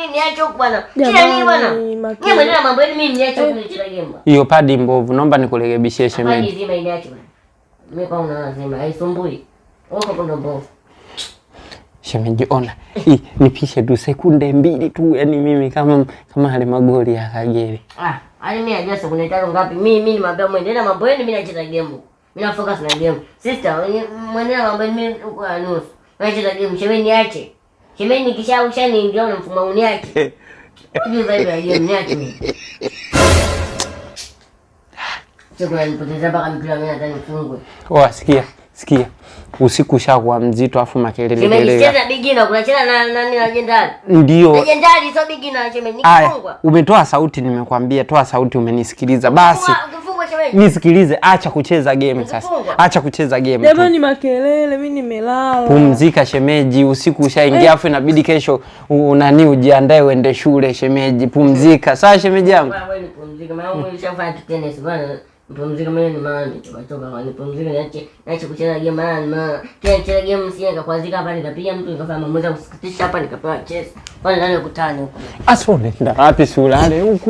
mimi niache huko bwana. Kila nini bwana? Mimi mwenyewe mambo yenu mimi niache huko nicheza game. Hiyo padi mbovu, naomba nikurekebishie shemeji. Padi zima niache bwana. Mimi kwa unasema haisumbui. Huko kuna mbovu. Shemeji ona, nipishe tu sekunde 2 tu, yani mimi kama hale magoli ya Kagere. Hali mimi najua sekunde 5 ngapi. Mimi nimwambia muendelee mambo yenu, mimi nacheza game. Mimi na focus na game. Sister, muendelee mambo yenu, mimi uko na nusu. Nacheza game, shemeji niache. Shemeji nikishausha niingia na mfumo uniache. Ndio zaidi ya game niache mimi. Sio nipoteza mpaka mpira mimi nadhani mfungwe. Sikia. Usiku ushakuwa mzito afu makelele. Nimecheza beginner, kunacheza na nani legendary? Ndio. Legendary sio beginner, shemeji nikifungwa. Umetoa sauti nimekwambia, toa sauti umenisikiliza. Basi. Ukifungwa shemeji. Nisikilize, acha kucheza game sasa. Acha kucheza game. Jamani makelele, mimi nimelala. Pumzika shemeji, usiku ushaingia afu inabidi kesho ujiandae uende shule shemeji. Pumzika. Sawa shemeji yangu? Wewe ni pumzika, maana wewe ulishafanya tennis bwana. Mpumzika mimi ni maana nimetoka kwa nipumzika niache kucheza game maana kucheza game msienga kuanzika hapa nikapiga mtu nikafanya maamuzi ya kusikitisha hapa nikapewa chess. Wale nani ukutane huko. Asante. Ndio wapi sulale huko.